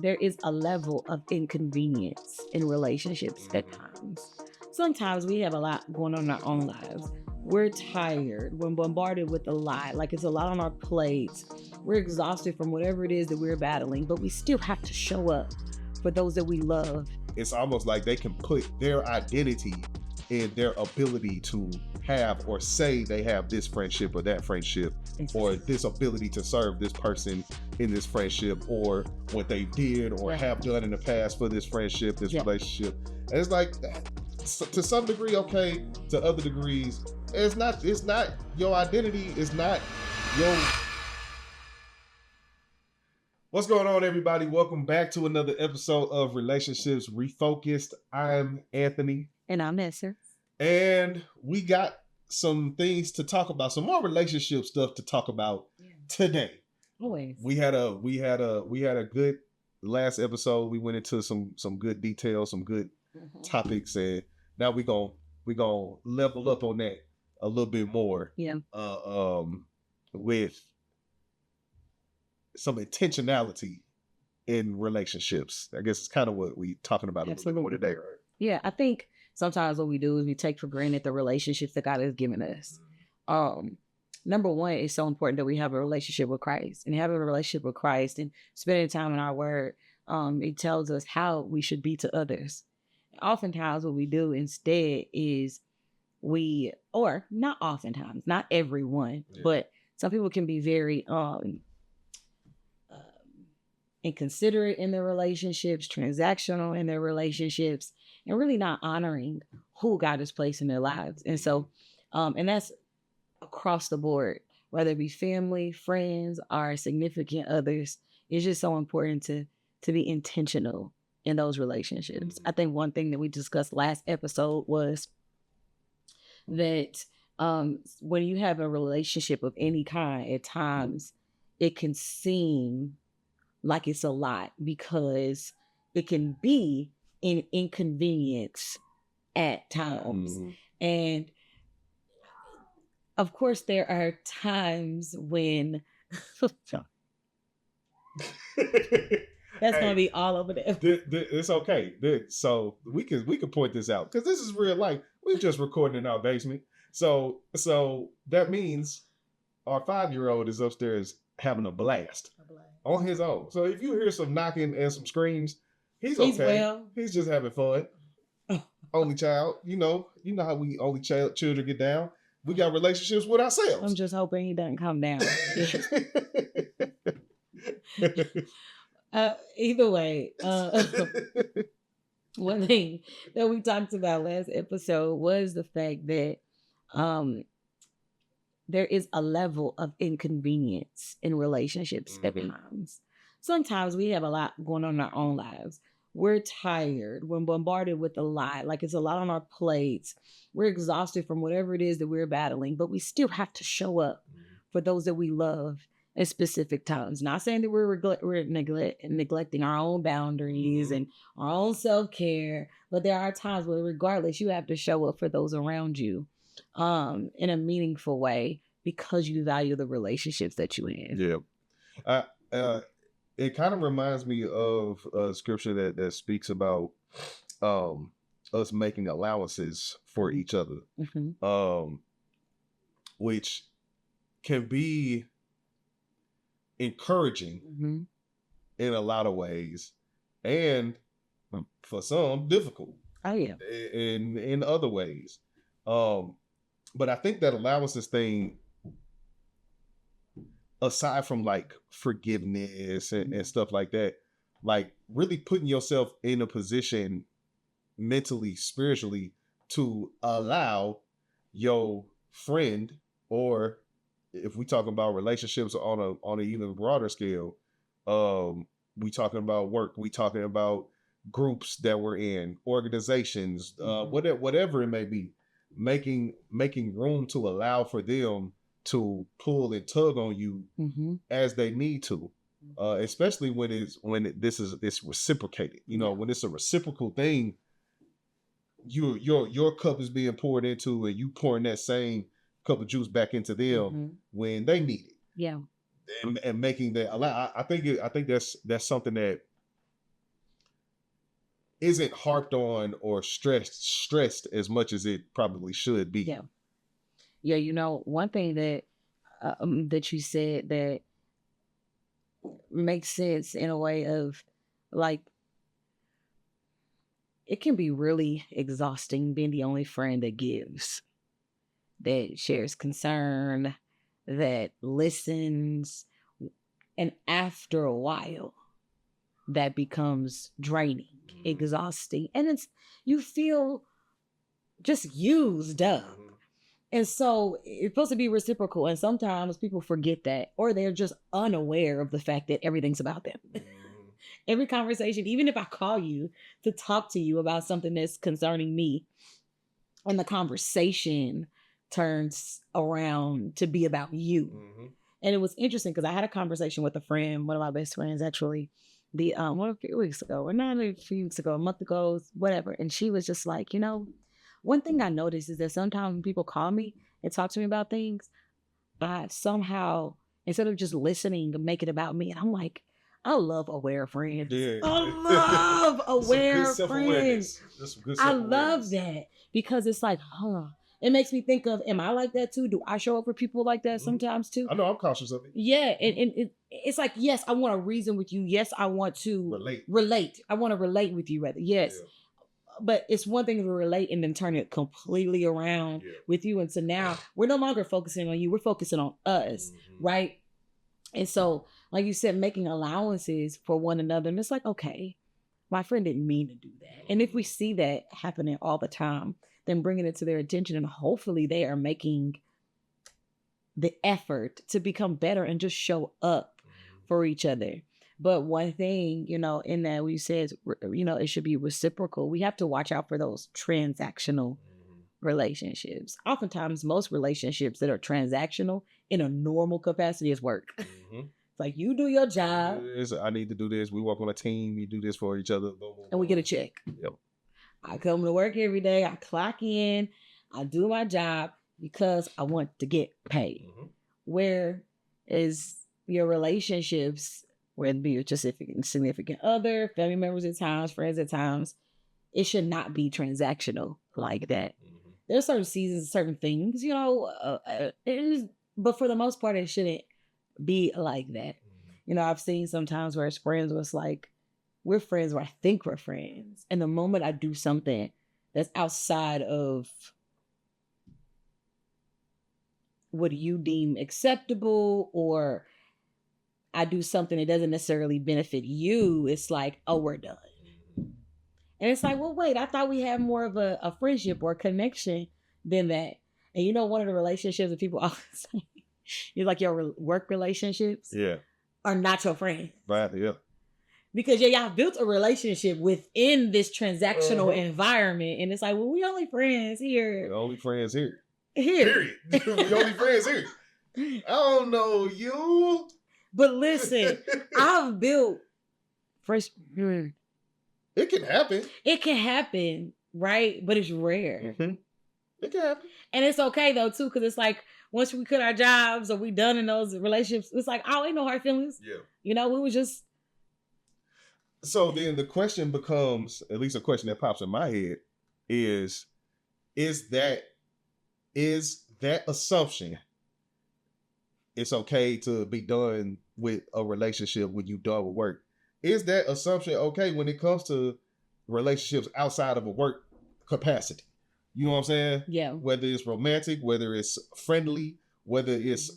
there is a level of inconvenience in relationships at times. Sometimes we have a lot going on in our own lives. We're tired, we're bombarded with a lot, like it's a lot on our plates. We're exhausted from whatever it is that we're battling, but we still have to show up for those that we love. It's almost like they can put their identity in their ability to have or say they have this friendship or that friendship, or this ability to serve this person in this friendship, or what they did or have done in the past for this friendship, this relationship. And it's like, to some degree, okay, to other degrees, it's not your identity, it's not your... What's going on, everybody? Welcome back to another episode of Relationships Refocused. I'm Anthony. And I'm Nessa. And we got some things to talk about, some more relationship stuff to talk about today. Always. We had a good last episode. We went into some good details, some good topics, and now we gonna level up on that a little bit more. Yeah. With some intentionality in relationships. I guess it's kind of what we're talking about a little bit more today, right? Yeah, I think sometimes what we do is we take for granted the relationships that God has given us. Number one, it's so important that we have a relationship with Christ, and having a relationship with Christ and spending time in our word. It tells us how we should be to others. Oftentimes what we do instead is not oftentimes, not everyone, but some people can be very inconsiderate in their relationships, transactional in their relationships, and really not honoring who God has placed in their lives. And so, and that's across the board, whether it be family, friends, or significant others. It's just so important to be intentional in those relationships. I think one thing that we discussed last episode was that when you have a relationship of any kind, at times it can seem like it's a lot because it can be an inconvenience at times. And of course, there are times when that's going to be all over there. It's okay. So we can point this out because this is real life. We're just recording in our basement. So that means our 5-year-old is upstairs having a blast on his own. So if you hear some knocking and some screams, he's okay. Well. He's just having fun. Only child, you know how we only children get down. We got relationships with ourselves. I'm just hoping he doesn't come down. Either way, one thing that we talked about last episode was the fact that there is a level of inconvenience in relationships at times. Sometimes we have a lot going on in our own lives. We're tired. We're bombarded with a lot, like it's a lot on our plates. We're exhausted from whatever it is that we're battling, but we still have to show up for those that we love at specific times. Not saying that we're neglecting our own boundaries and our own self-care, but there are times where regardless, you have to show up for those around you in a meaningful way because you value the relationships that you have. Yeah. It kind of reminds me of a scripture that speaks about us making allowances for each other, which can be encouraging in a lot of ways, and for some difficult. Oh yeah. In other ways, but I think that allowances thing, aside from like forgiveness and stuff like that, like really putting yourself in a position mentally, spiritually, to allow your friend, or if we talking about relationships on an even broader scale, we talking about work, we talking about groups that we're in, organizations, whatever it may be, making room to allow for them to pull and tug on you as they need to, especially when it's reciprocated. When it's a reciprocal thing, your cup is being poured into, and you pouring that same cup of juice back into them when they need it. Yeah, and making that allow. I think that's something that isn't harped on or stressed as much as it probably should be. Yeah. Yeah, one thing that you said that makes sense in a way of like it can be really exhausting being the only friend that gives, that shares concern, that listens, and after a while that becomes draining, exhausting, and you feel just used up. And so it's supposed to be reciprocal. And sometimes people forget that, or they're just unaware of the fact that everything's about them. Every conversation, even if I call you to talk to you about something that's concerning me, and the conversation turns around to be about you. And it was interesting because I had a conversation with a friend, one of my best friends, actually, a few weeks ago, or not a few weeks ago, a month ago, whatever. And she was just like, one thing I noticed is that sometimes when people call me and talk to me about things, I somehow, instead of just listening, make it about me. And I'm like, I love aware friends. Yeah. I love aware friends. That's some good I love that because it's like, it makes me think of, am I like that too? Do I show up for people like that sometimes too? I know I'm cautious of it. Yeah, and it's like, yes, I want to reason with you. Yes, I want to relate. I want to relate with you rather. Yes. Yeah. But it's one thing to relate and then turn it completely around with you. And so now we're no longer focusing on you. We're focusing on us, right? And so, like you said, making allowances for one another. And it's like, okay, my friend didn't mean to do that. And if we see that happening all the time, then bringing it to their attention, and hopefully they are making the effort to become better and just show up for each other. But one thing, in that we said, it should be reciprocal. We have to watch out for those transactional relationships. Oftentimes, most relationships that are transactional in a normal capacity is work. It's like, you do your job. I need to do this. We work on a team. We do this for each other. And we get a check. Yep. I come to work every day. I clock in. I do my job because I want to get paid. Where is your relationships, whether it be your significant other, family members at times, friends at times, it should not be transactional like that. There's certain seasons, certain things, but for the most part, it shouldn't be like that. I've seen sometimes where it's friends where it's like, we're friends where I think we're friends. And the moment I do something that's outside of what you deem acceptable, or I do something that doesn't necessarily benefit you, it's like, oh, we're done. And it's like, well, wait, I thought we had more of a friendship or a connection than that. And one of the relationships that people always say, is like your work relationships are not your friends. Right, yeah. Because y'all built a relationship within this transactional environment. And it's like, well, we only friends here. We're only friends here. Period. We only friends here. I don't know you. But listen, I've built fresh. It can happen. It can happen, right? But it's rare. It can happen. And it's okay though too, because it's like once we quit our jobs or we done in those relationships, it's like, oh, ain't no hard feelings. Yeah. We was just. So then the question becomes, at least a question that pops in my head, is that assumption it's okay to be done with a relationship when you done with work? Is that assumption okay when it comes to relationships outside of a work capacity? You know what I'm saying? Yeah. Whether it's romantic, whether it's friendly, whether it's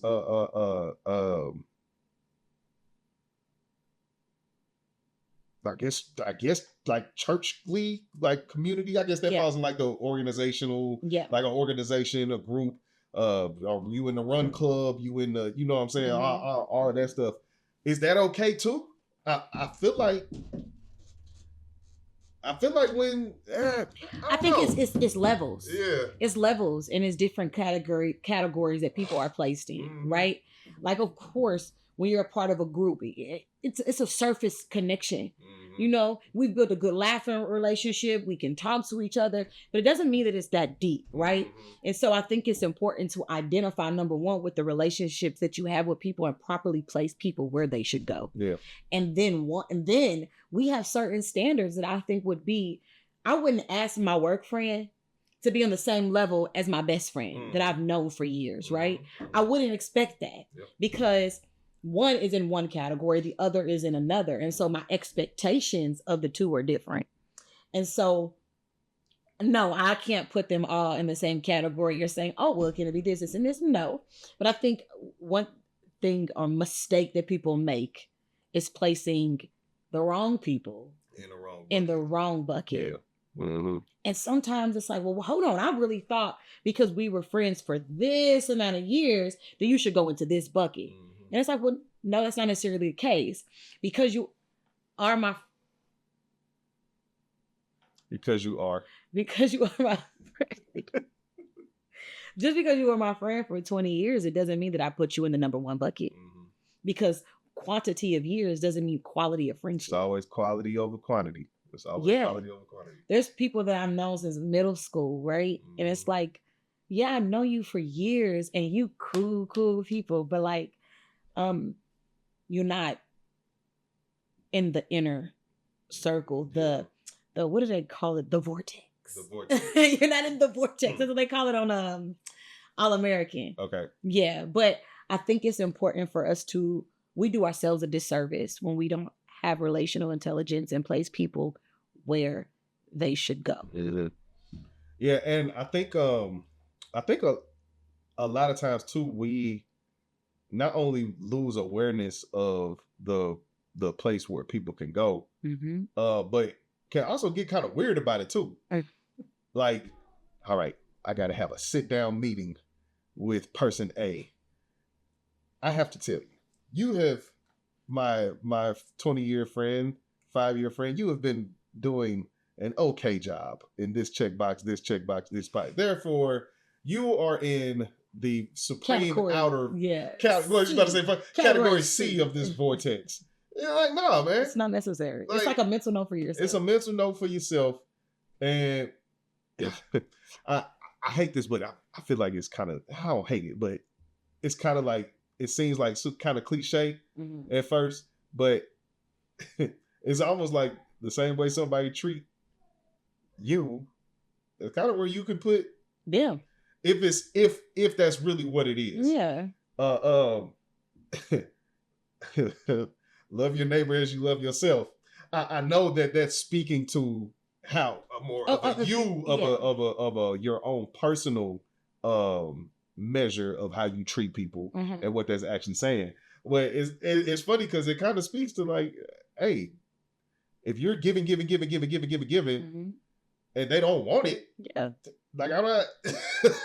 I guess like churchly, like community. I guess that falls in like the organizational, like an organization, a group. You in the run club, you in the, you know what I'm saying, all of that stuff. Is that okay too? I feel like when I think it's levels. Yeah, it's levels, and it's different categories that people are placed in, right? Like, of course, when you're a part of a group, it's a surface connection. We've built a good laughing relationship. We can talk to each other, but it doesn't mean that it's that deep, right? And so I think it's important to identify, number one, with the relationships that you have with people, and properly place people where they should go. Yeah. And then when we have certain standards that I think would be, I wouldn't ask my work friend to be on the same level as my best friend that I've known for years, right? I wouldn't expect that because one is in one category, the other is in another. And so my expectations of the two are different. And so, no, I can't put them all in the same category. You're saying, oh, well, can it be this, and this? No. But I think one thing or mistake that people make is placing the wrong people in the wrong bucket. Yeah. Mm-hmm. And sometimes it's like, well, hold on. I really thought because we were friends for this amount of years that you should go into this bucket. Mm-hmm. And it's like, well, no, that's not necessarily the case. Because you are my Because you are my friend. Just because you were my friend for 20 years, it doesn't mean that I put you in the number one bucket. Mm-hmm. Because quantity of years doesn't mean quality of friendship. It's always quality over quantity. It's always quality over quantity. There's people that I've known since middle school, right? Mm-hmm. And it's like, yeah, I know you for years and you cool people, but like, you're not in the inner circle, the what do they call it? The vortex. The vortex. You're not in the vortex. That's what they call it on All American. Okay. Yeah, but I think it's important for us we do ourselves a disservice when we don't have relational intelligence and place people where they should go. Mm-hmm. Yeah, and I think a lot of times too, we not only lose awareness of the place where people can go, mm-hmm. But can also get kind of weird about it too. Like, all right, I got to have a sit down meeting with person A. I have to tell you, you have my 20-year friend, 5-year friend, you have been doing an okay job in this checkbox, this box. Therefore, you are in the supreme category, outer category C of this vortex. You're like, no, man. It's not necessary. Like, it's like a mental note for yourself. It's a mental note for yourself. And I hate this, but I feel like it's kind of, I don't hate it, but it's kind of like, it seems like kind of cliche at first, but it's almost like the same way somebody treat you. It's kind of where you can put them. If that's really what it is. Yeah. Love your neighbor as you love yourself. I know that that's speaking to how your own personal measure of how you treat people and what that's actually saying. Well, it's funny because it kind of speaks to like, hey, if you're giving, and they don't want it, yeah, like I'm not.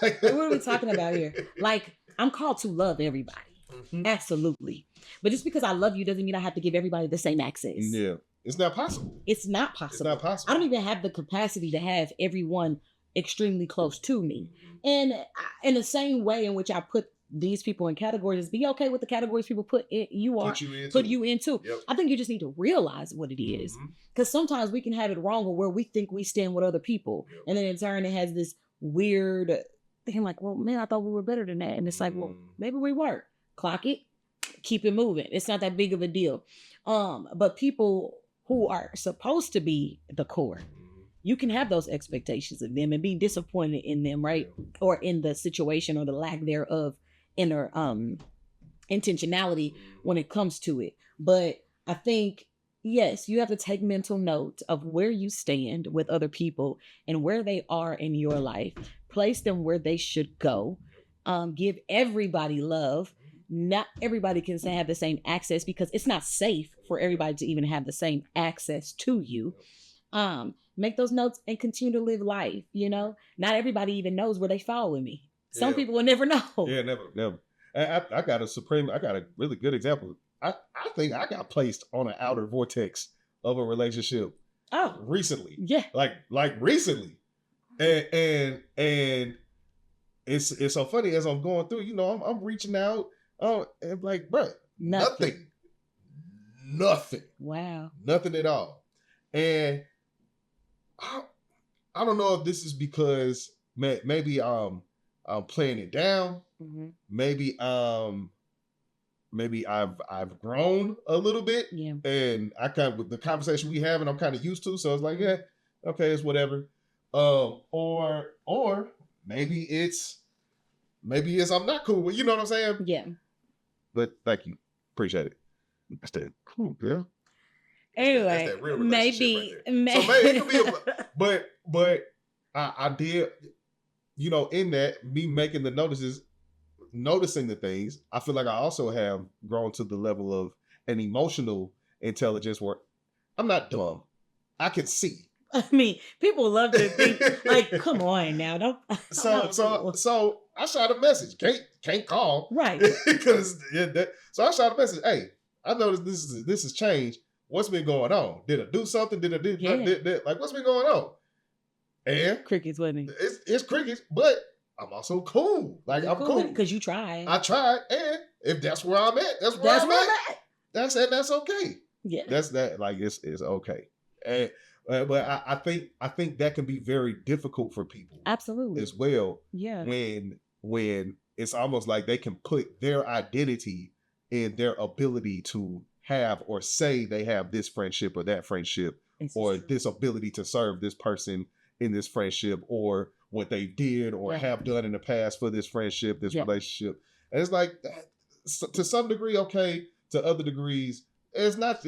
Like, what are we talking about here? Like, I'm called to love everybody. Mm-hmm. Absolutely. But just because I love you doesn't mean I have to give everybody the same access. Yeah. It's not possible. It's not possible. I don't even have the capacity to have everyone extremely close to me. And in the same way in which I put these people in categories, be okay with the categories people put you into. Yep. I think you just need to realize what it is. Because sometimes we can have it wrong or where we think we stand with other people. Yep. And then in turn it has this weird thing like, well, man, I thought we were better than that. And it's like, well, maybe we weren't. Clock it, keep it moving. It's not that big of a deal. But people who are supposed to be the core, you can have those expectations of them and be disappointed in them, right? Or in the situation or the lack thereof inner intentionality when it comes to it. But I think, yes, you have to take mental note of where you stand with other people and where they are in your life. Place them where they should go. Give everybody love. Not everybody can have the same access because it's not safe for everybody to even have the same access to you. Make those notes and continue to live life. You know, not everybody even knows where they fall with me. Some people will never know. Yeah, never. I got a really good example. I think I got placed on an outer vortex of a relationship. Oh, recently. Yeah. Like recently. And it's so funny as I'm going through, you know, I'm reaching out. And like, bro, nothing. Wow. Nothing at all. And I don't know if this is because maybe I'm playing it down. Mm-hmm. Maybe I'm maybe I've grown a little bit, Yeah. and I kind of with the conversation we have, and I'm kind of used to. So it's like, yeah, okay, it's whatever. Or maybe it's I'm not cool with, you know what I'm saying? Yeah. But thank you, appreciate it. That's that. Cool, yeah. Anyway, That's that real relationship maybe, right there. So maybe it could be but I did, in that me making the noticing the things, I feel like I also have grown to the level of an emotional intelligence where I'm not dumb. I can see. I mean, people love to think like, come on now, don't. So I shot a message. Can't call. Right. Because so I shot a message. Hey, I noticed this has changed. What's been going on? Did I do something? Did I do like what's been going on? And crickets, wasn't it? It's crickets, but I'm also cool. Like I'm cool because you tried. I tried, and if that's where I'm at, that's where I'm at. That's okay. Yeah, that's that. Like it's okay. And but I think that can be very difficult for people. Absolutely. As well. Yeah. When it's almost like they can put their identity in their ability to have or say they have this friendship or that friendship or this ability to serve this person in this friendship or what they did or have done in the past for this friendship, this relationship. And it's like to some degree, okay, to other degrees, it's not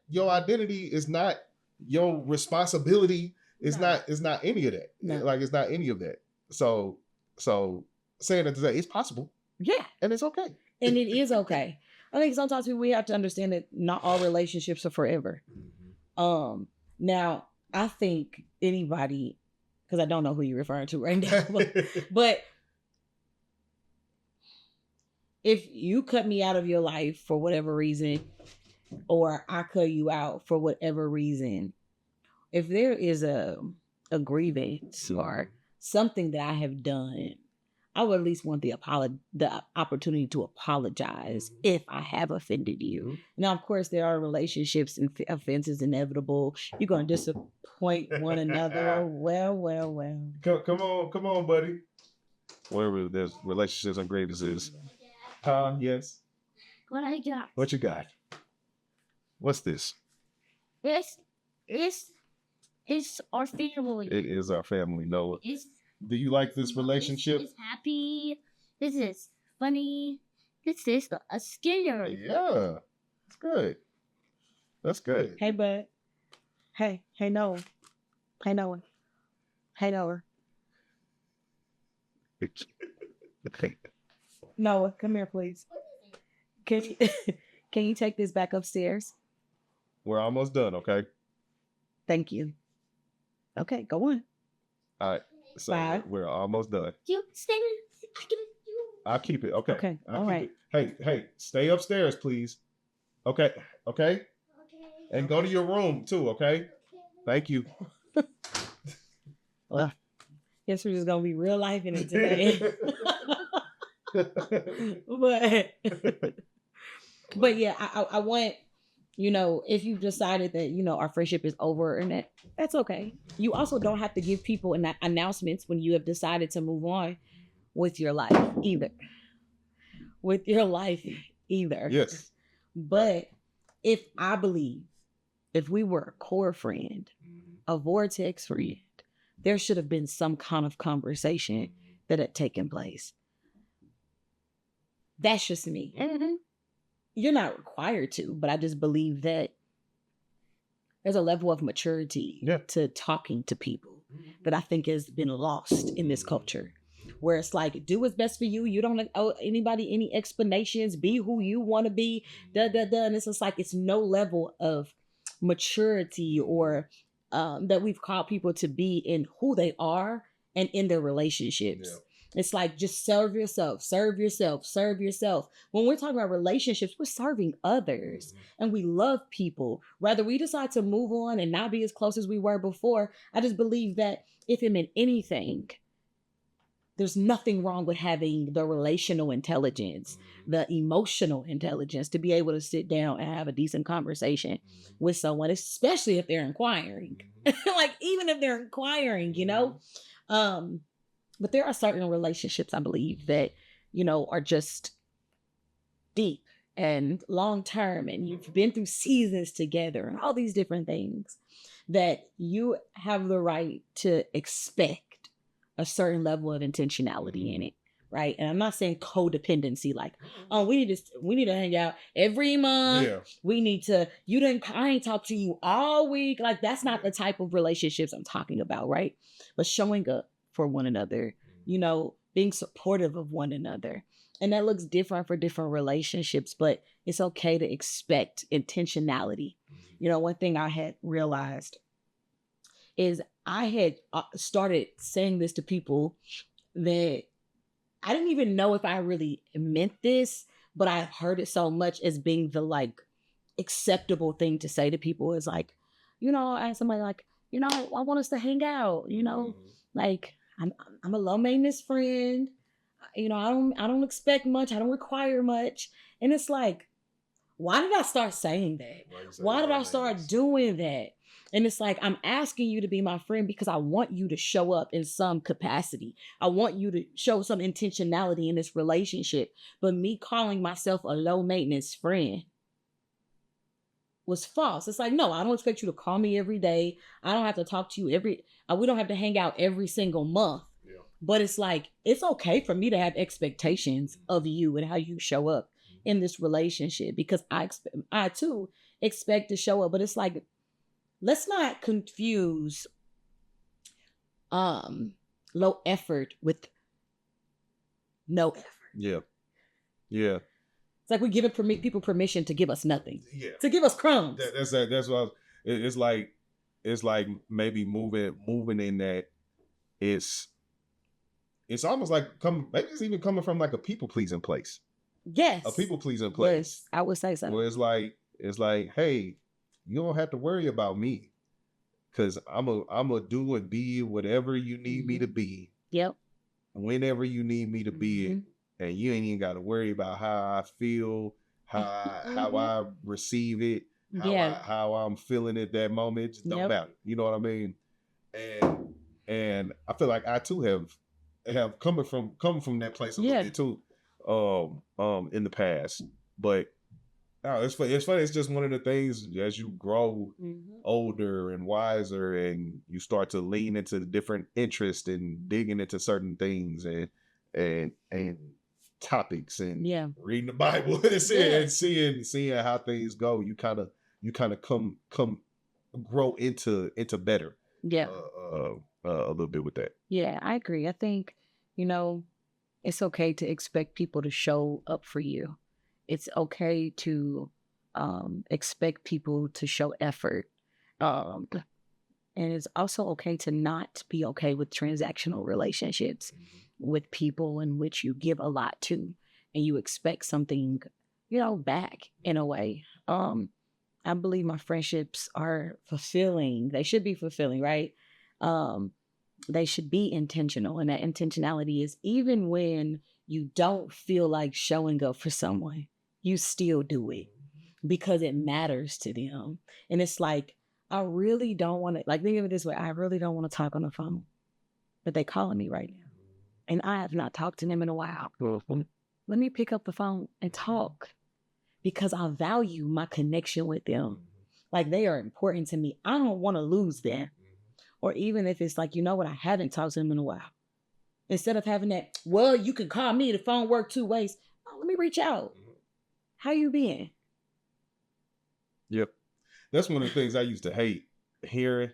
your identity, it's not your responsibility, it's not any of that. No. Like it's not any of that. So saying that to say it's possible. Yeah. And it's okay. And it is okay. I think sometimes we have to understand that not all relationships are forever. Now I think anybody, because I don't know who you're referring to right now, but if you cut me out of your life for whatever reason, or I cut you out for whatever reason, if there is a grievance or something that I have done, I would at least want the opportunity to apologize if I have offended you. Now, of course, there are relationships and offenses inevitable. You're going to disappoint one another. Well. Come on, buddy. Wherever there's relationships and grievances. Yes. What you got? What's this? This is our family. It is our family, Noah. Do you like this relationship? This is happy. This is funny. This is scary. Yeah. That's good. That's good. Hey, bud. Hey, Noah. Hey, Noah. Hey, Noah. Noah, come here, please. Can you take this back upstairs? We're almost done, okay? Thank you. Okay, go on. All right. So bye. We're almost done. You stay. I'll keep it. Okay. Okay. All right. Hey, stay upstairs, please. Okay. And go to your room too, okay? Thank you. Well, guess we're just gonna be real life in it today. but yeah, I want, if you've decided that, our friendship is over and that's okay. You also don't have to give people announcements when you have decided to move on with your life either. Yes. But if we were a core friend, a vortex friend, there should have been some kind of conversation that had taken place. That's just me. Mm-hmm. You're not required to, but I just believe that there's a level of maturity to talking to people that I think has been lost in this culture, where it's like, do what's best for you. You don't owe anybody any explanations. Be who you want to be. And it's just like, it's no level of maturity or that we've called people to be in who they are and in their relationships. Yeah. It's like, just serve yourself. When we're talking about relationships, we're serving others and we love people. Whether we decide to move on and not be as close as we were before, I just believe that if it meant anything, there's nothing wrong with having the relational intelligence, the emotional intelligence to be able to sit down and have a decent conversation with someone, especially if they're inquiring. Like, even if they're inquiring, but there are certain relationships, I believe, that, are just deep and long term, and you've been through seasons together and all these different things, that you have the right to expect a certain level of intentionality in it. Right. And I'm not saying codependency, like, oh, we need to hang out every month. Yeah. We need to, I ain't talked to you all week. Like, that's not the type of relationships I'm talking about, right? But showing up for one another, being supportive of one another. And that looks different for different relationships, but it's okay to expect intentionality. One thing I had realized is I had started saying this to people that I didn't even know if I really meant this, but I've heard it so much as being the like acceptable thing to say to people is like, as somebody like, I want us to hang out, like I'm a low maintenance friend. I don't expect much. I don't require much. And it's like, why did I start saying that? Why did I start doing that? And it's like, I'm asking you to be my friend because I want you to show up in some capacity. I want you to show some intentionality in this relationship. But me calling myself a low maintenance friend was false. It's like, no, I don't expect you to call me every day. I don't have to talk to you we don't have to hang out every single month. Yeah. But it's like, it's okay for me to have expectations of you and how you show up in this relationship, because I too expect to show up. But it's like, let's not confuse low effort with no effort. Yeah. Yeah. It's like we're giving people permission to give us nothing. Yeah. To give us crumbs. That's what it's like maybe moving in that it's almost like maybe it's even coming from like a people pleasing place. Yes. A people pleasing place. I would say so. Where it's like, hey, you don't have to worry about me, because I'm a do and be whatever you need me to be. Yep. Whenever you need me to be it, and you ain't even got to worry about how I feel, how I receive it, how I'm feeling at that moment. It just don't matter. You know what I mean? And I feel like I too have come from that place a little bit too, in the past. But no, it's funny. It's just one of the things as you grow older and wiser, and you start to lean into the different interests and digging into certain things and topics and reading the Bible and seeing how things go. You kind of come grow into better. Yeah. A little bit with that. Yeah, I agree. I think, it's okay to expect people to show up for you. It's okay to expect people to show effort. And it's also okay to not be okay with transactional relationships with people in which you give a lot to and you expect something, back in a way. I believe my friendships are fulfilling. They should be fulfilling, right? They should be intentional. And that intentionality is even when you don't feel like showing up for someone, you still do it because it matters to them. And it's like, I really don't want to, like, think of it this way. I really don't want to talk on the phone, but they calling me right now. And I have not talked to them in a while. Let me pick up the phone and talk because I value my connection with them. Like, they are important to me. I don't want to lose them. Or even if it's like, I haven't talked to them in a while. Instead of having that, well, you can call me, the phone work 2 ways. Oh, let me reach out. How you been? Yep. That's one of the things I used to hate hearing.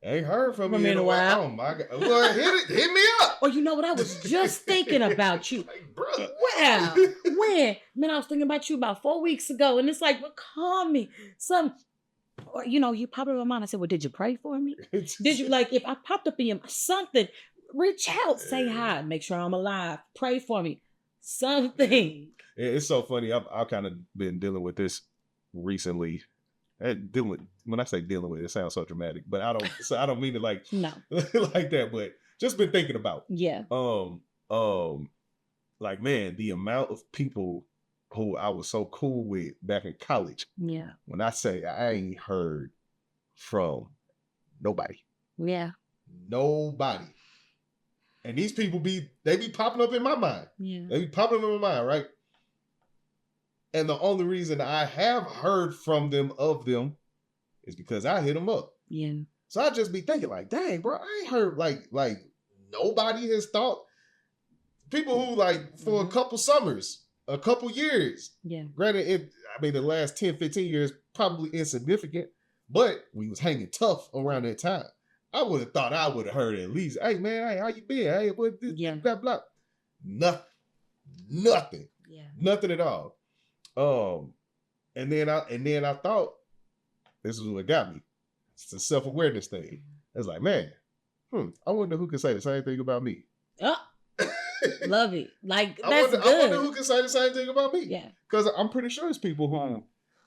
Ain't heard from me in a while. Oh my God. Well, hit me up. Or you know what? I was just thinking about you. Like, brother. Wow. When? Man, I was thinking about you about 4 weeks ago. And it's like, well, call me. Or, you popped up in my mind. I said, well, did you pray for me? Did you, like, if I popped up in your something, reach out, say hi, make sure I'm alive, pray for me, something. It's so funny. I've kind of been dealing with this recently. When I say dealing with it, sounds so dramatic, but I don't mean it like no like that, but just been thinking about. Yeah. Like, man, the amount of people who I was so cool with back in college. Yeah. When I say I ain't heard from nobody. Yeah. Nobody. And these people be popping up in my mind. Yeah. They be popping up in my mind, right? And the only reason I have heard from them of them is because I hit them up. Yeah. So I just be thinking like, dang, bro, I ain't heard like nobody has thought. People who like for a couple summers, a couple years. Yeah. Granted, the last 10, 15 years probably insignificant, but we was hanging tough around that time. I would have thought I would have heard at least, hey man, hey, how you been? Hey, what this, blah, blah. Nothing. Yeah. Nothing at all. And then I thought this is what got me. It's a self-awareness thing. It's like, man, I wonder who can say the same thing about me. Oh, love it. Like I that's wonder good. who can say the same thing about me. Yeah. Because I'm pretty sure it's people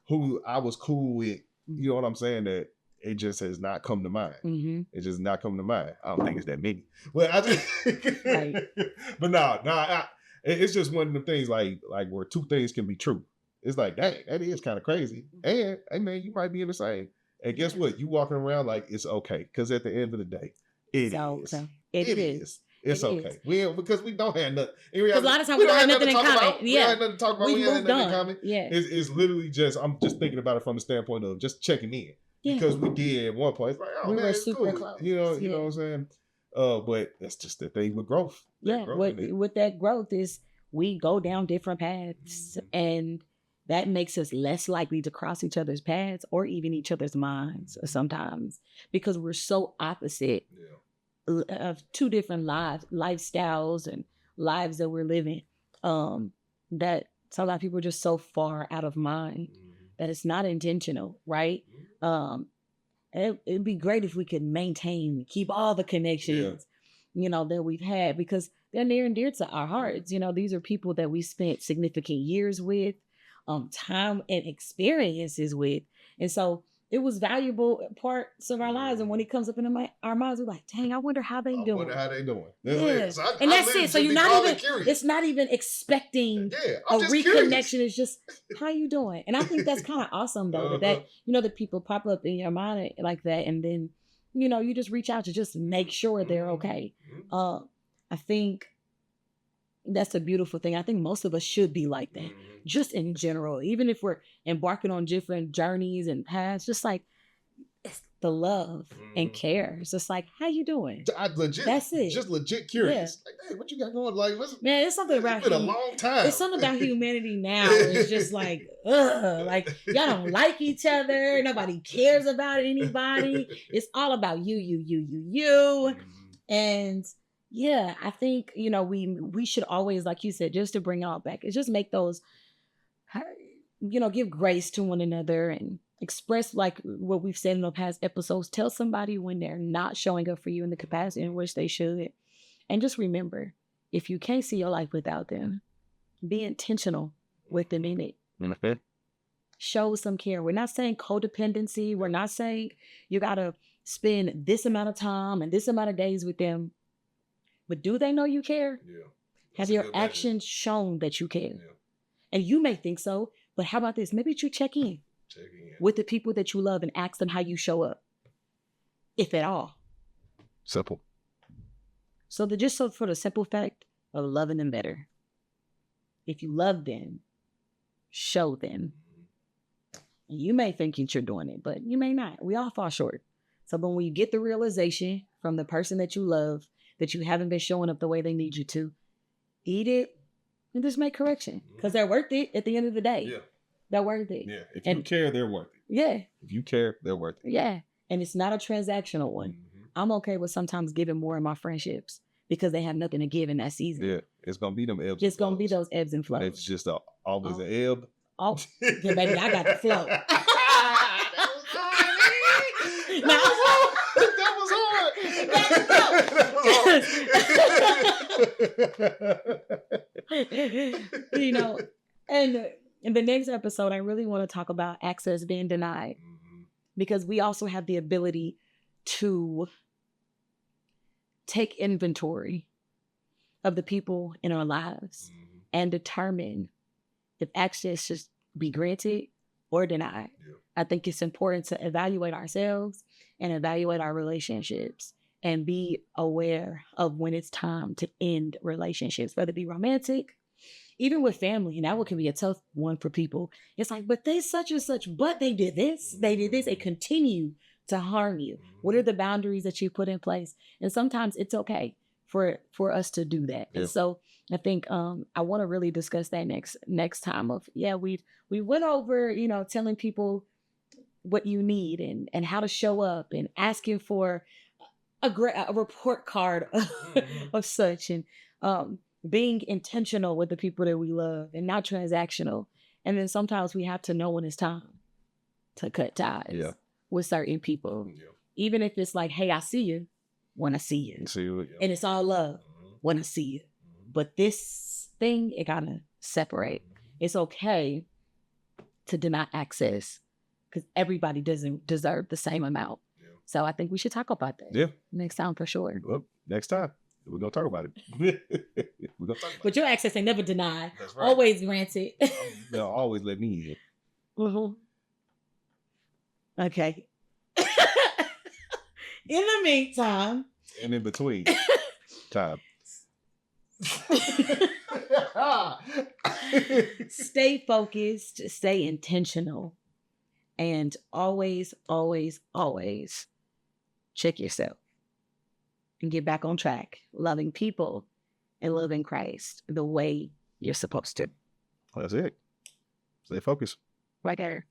who I was cool with. You know what I'm saying? That it just has not come to mind. Mm-hmm. It just not come to mind. I don't think it's that many. Well, I just, Right. But no, it's just one of the things like where two things can be true. It's like, dang, that is kind of crazy. And hey man, you might be in the same. And guess what? You walking around like it's okay. Because at the end of the day, it is. It is. It's okay. Because we don't have nothing. Because a lot of times we don't have nothing in common. Yeah. We don't have nothing to talk about. We have nothing in common. Yeah. It's literally just, I'm just thinking about it from the standpoint of just checking in. Yeah. Because we did at one point. It's like, oh, we were super close. You know what I'm saying? But that's just the thing with growth. Yeah. With that growth is we go down different paths, and that makes us less likely to cross each other's paths or even each other's minds sometimes, because we're so opposite of two different lifestyles and lives that we're living. That so a lot of people are just so far out of mind that it's not intentional, right? It'd be great if we could keep all the connections, that we've had, because they're near and dear to our hearts. These are people that we spent significant years with, time and experiences with. And so it was valuable parts of our lives. And when it comes up into our minds, we're like, dang, I wonder how they doing. I wonder how they doing. Yeah. So and that's it. So you're not even, it's not even expecting a reconnection. Curious. It's just, how you doing? And I think that's kind of awesome though, that that people pop up in your mind like that. And then, you just reach out to just make sure they're okay. I think that's a beautiful thing. I think most of us should be like that, just in general. Even if we're embarking on different journeys and paths, just like it's the love and care. It's just like, how you doing? That's it. Just legit curious. Yeah. Like, hey, what you got going? Like, man, it's something about. It's been a long time. It's something about humanity now. It's just like, like y'all don't like each other. Nobody cares about anybody. It's all about you, and. Yeah, I think, we should always, like you said, just to bring all back, is just make those, give grace to one another and express, like what we've said in the past episodes. Tell somebody when they're not showing up for you in the capacity in which they should. And just remember, if you can't see your life without them, be intentional with them in it. Show some care. We're not saying codependency. We're not saying you got to spend this amount of time and this amount of days with them. But do they know you care? Yeah. Have your actions shown that you care? Yeah. And you may think so, but how about this? Maybe you check in with the people that you love and ask them how you show up, if at all. Simple. So for the simple fact of loving them better. If you love them, show them. And you may think you're doing it, but you may not. We all fall short. So when you get the realization from the person that you love that you haven't been showing up the way they need you to, eat it and just make correction, because they're worth it at the end of the day. Yeah. They're worth it. Yeah. If you care, they're worth it. Yeah. If you care, they're worth it. Yeah. And it's not a transactional one. I'm okay with sometimes giving more in my friendships because they have nothing to give in that season. Yeah. It's going to be them ebbs. It's going to be those ebbs and flows. It's just always an ebb. Oh, yeah, baby, I got the flow. That was hard. And in the next episode, I really want to talk about access being denied, because we also have the ability to take inventory of the people in our lives and determine if access should be granted or denied. Yeah. I think it's important to evaluate ourselves and evaluate our relationships and be aware of when it's time to end relationships, whether it be romantic Even with family, and that one can be a tough one for people. It's like, but they such and such, but they did this, they continue to harm you. What are the boundaries that you put in place? And sometimes it's okay for us to do that. Yeah. And so I think I want to really discuss that next time of, yeah, we went over, telling people what you need and how to show up and asking for a report card of such, and being intentional with the people that we love and not transactional. And then sometimes we have to know when it's time to cut ties with certain people. Yeah. Even if it's like, hey, I see you when I see you. And it's all love when I see you. But this thing, it gotta separate. It's okay to deny access because everybody doesn't deserve the same amount. Yeah. So I think we should talk about that. Yeah. Next time for sure. Well, next time. We're gonna talk about it. We're gonna talk about but your access ain't never denied. That's right. Always granted. They'll always let me in. Mm-hmm. Okay. In the meantime. And in between time. Stay focused, stay intentional, and always, always, always check yourself and get back on track, loving people and loving Christ the way you're supposed to. That's it. Stay focused. Right there.